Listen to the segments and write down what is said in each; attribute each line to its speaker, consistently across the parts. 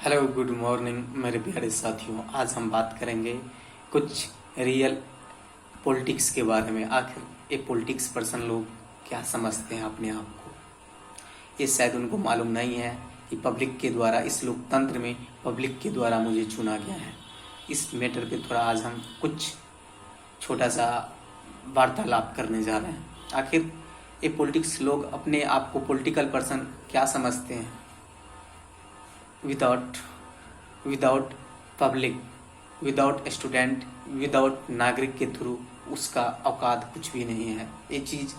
Speaker 1: Hello good morning मेरे प्यारे साथियों। आज हम बात करेंगे कुछ रियल पॉलिटिक्स के बारे में। आखिर ये पॉलिटिक्स पर्सन लोग क्या समझते हैं अपने आप को, ये शायद उनको मालूम नहीं है कि पब्लिक के द्वारा, इस लोकतंत्र में पब्लिक के द्वारा मुझे चुना गया है। इस मैटर पे थोड़ा आज हम कुछ छोटा सा वार्तालाप करने जा रहे हैं। आखिर ये पॉलिटिक्स लोग अपने आप को पॉलिटिकल पर्सन क्या समझते हैं। Without public, without student, without नागरिक के थ्रू उसका औकात कुछ भी नहीं है। ये चीज़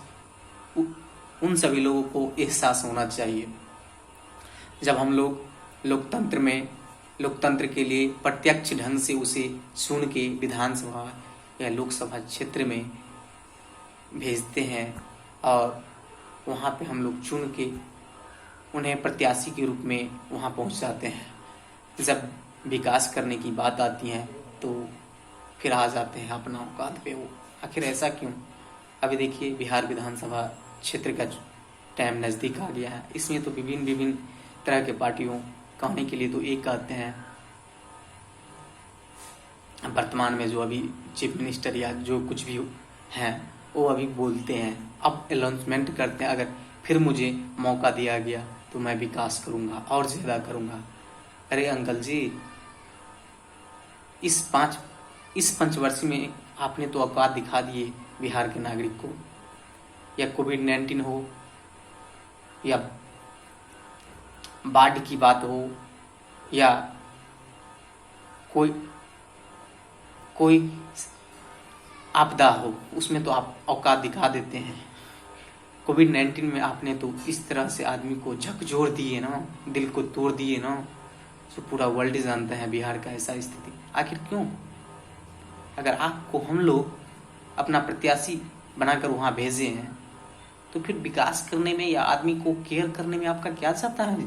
Speaker 1: उन सभी लोगों को एहसास होना चाहिए। जब हम लोग लोकतंत्र के लिए प्रत्यक्ष ढंग से उसे चुन के विधानसभा या लोकसभा क्षेत्र में भेजते हैं और वहाँ पे हम लोग चुन के उन्हें प्रत्याशी के रूप में वहाँ पहुँच जाते हैं। जब विकास करने की बात आती है तो फिर आ जाते हैं अपना औकात पे वो। आखिर ऐसा क्यों? अभी देखिए, बिहार विधानसभा क्षेत्र का टाइम नज़दीक आ गया है। इसमें तो विभिन्न तरह के पार्टियों कहने के लिए तो एक कहते हैं, वर्तमान में जो अभी चीफ मिनिस्टर या जो कुछ भी हैं वो अभी बोलते हैं, अब अनाउंसमेंट करते हैं, अगर फिर मुझे मौका दिया गया तो मैं विकास करूंगा और ज़्यादा करूंगा। अरे अंकल जी, इस 5 वर्ष में आपने तो औकात दिखा दिए बिहार के नागरिक को। या कोविड-19 हो या बाढ़ की बात हो या कोई आपदा हो, उसमें तो आप औकात दिखा देते हैं। कोविड-19 में आपने तो इस तरह से आदमी को झकझोर दिए ना, दिल को तोड़ दिए ना, तो पूरा वर्ल्ड जानता है बिहार का ऐसा स्थिति। आखिर क्यों? अगर आपको हम लोग अपना प्रत्याशी बनाकर वहाँ भेजे हैं तो फिर विकास करने में या आदमी को केयर करने में आपका क्या चाहता है?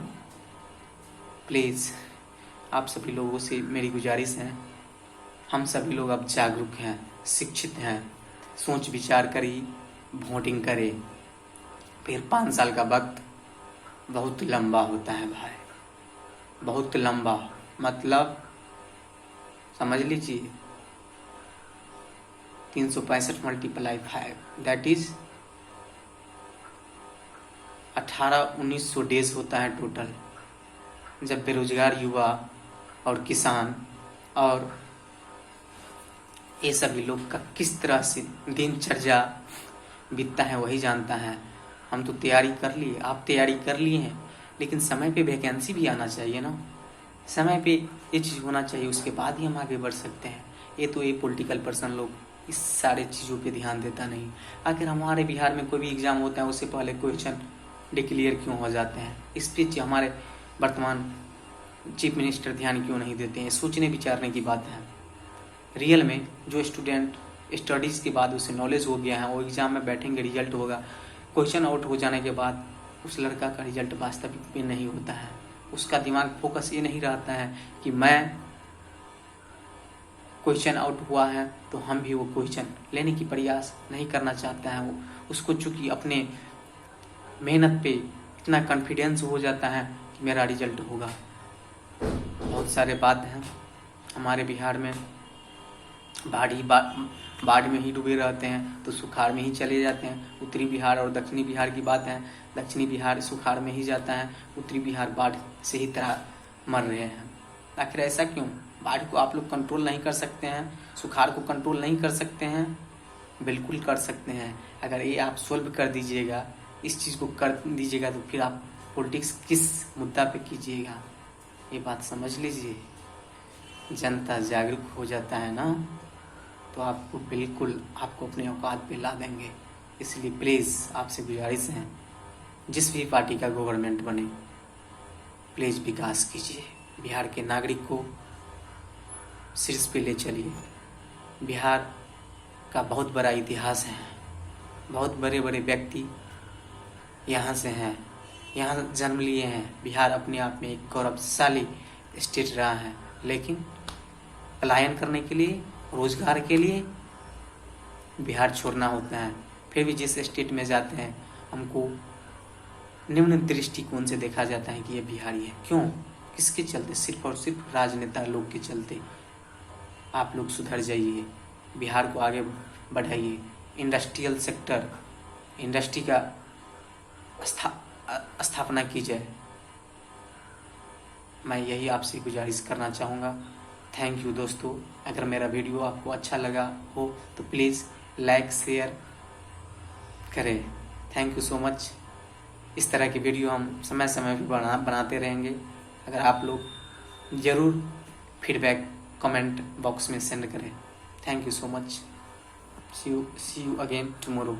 Speaker 1: प्लीज़ आप सभी लोगों से मेरी गुजारिश है, हम सभी लोग अब जागरूक हैं, शिक्षित हैं, सोच विचार कर ही वोटिंग करें। फिर 5 साल का वक्त बहुत लंबा होता है भाई, बहुत लंबा। मतलब समझ लीजिए 365 × 5 दैट इज 1800-1900 डेज होता है टोटल। जब बेरोजगार युवा और किसान और ये सभी लोग का किस तरह से दिनचर्या बीतता है वही जानता है। हम तो तैयारी कर लिए, आप तैयारी कर लिए हैं, लेकिन समय पे वैकेंसी भी आना चाहिए ना, समय पे ये चीज़ होना चाहिए, उसके बाद ही हम आगे बढ़ सकते हैं। ये पॉलिटिकल पर्सन लोग इस सारे चीज़ों पे ध्यान देता नहीं। आखिर हमारे बिहार में कोई भी एग्ज़ाम होता है उससे पहले क्वेश्चन डिक्लेयर क्यों हो जाते हैं? इस पे हमारे वर्तमान चीफ मिनिस्टर ध्यान क्यों नहीं देते हैं? सोचने विचारने की बात है। रियल में जो स्टूडेंट स्टडीज़ के बाद उसे नॉलेज हो गया है, वो एग्ज़ाम में बैठेंगे, रिजल्ट होगा, क्वेश्चन आउट हो जाने के बाद उस लड़का का रिजल्ट वास्तविक में नहीं होता है। उसका दिमाग फोकस ये नहीं रहता है कि मैं क्वेश्चन आउट हुआ है तो हम भी वो क्वेश्चन लेने की प्रयास नहीं करना चाहता है। वो उसको चूँकि अपने मेहनत पे इतना कॉन्फिडेंस हो जाता है कि मेरा रिजल्ट होगा। बहुत सारे बात हैं हमारे बिहार में, बाढ़ में ही डूबे रहते हैं तो सुखाड़ में ही चले जाते हैं। उत्तरी बिहार और दक्षिणी बिहार की बात है, दक्षिणी बिहार सुखाड़ में ही जाता है, उत्तरी बिहार बाढ़ से ही तरह मर रहे हैं। आखिर ऐसा क्यों? बाढ़ को आप लोग कंट्रोल नहीं कर सकते हैं, सुखाड़ को कंट्रोल नहीं कर सकते हैं? बिल्कुल कर सकते हैं। अगर ये आप सोल्व कर दीजिएगा, इस चीज़ को कर दीजिएगा, तो फिर आप पॉलिटिक्स किस मुद्दा पे कीजिएगा? ये बात समझ लीजिए। जनता जागरूक हो जाता है ना तो आपको बिल्कुल आपको अपने औकात पे ला देंगे। इसलिए प्लीज़ आपसे गुजारिश है, जिस भी पार्टी का गवर्नमेंट बने प्लीज़ विकास कीजिए, बिहार के नागरिक को शीर्ष पे ले चलिए। बिहार का बहुत बड़ा इतिहास है, बहुत बड़े बड़े व्यक्ति यहाँ से हैं, यहाँ जन्म लिए हैं। बिहार अपने आप में एक गौरवशाली स्टेट रहा है, लेकिन पलायन करने के लिए, रोजगार के लिए बिहार छोड़ना होता है। फिर भी जिस स्टेट में जाते हैं हमको निम्न दृष्टिकोण से देखा जाता है कि ये बिहारी है। क्यों? किसके चलते? सिर्फ और सिर्फ राजनेता लोग के चलते। आप लोग सुधर जाइए, बिहार को आगे बढ़ाइए, इंडस्ट्रियल सेक्टर, इंडस्ट्री का स्थापना की जाए। मैं यही आपसे गुजारिश करना चाहूँगा। थैंक यू दोस्तों। अगर मेरा वीडियो आपको अच्छा लगा हो तो प्लीज़ लाइक शेयर करें। Thank you so much. इस तरह की वीडियो हम समय समय पर बनाते रहेंगे। अगर आप लोग ज़रूर फीडबैक कमेंट बॉक्स में सेंड करें। Thank you so much. See you again tomorrow.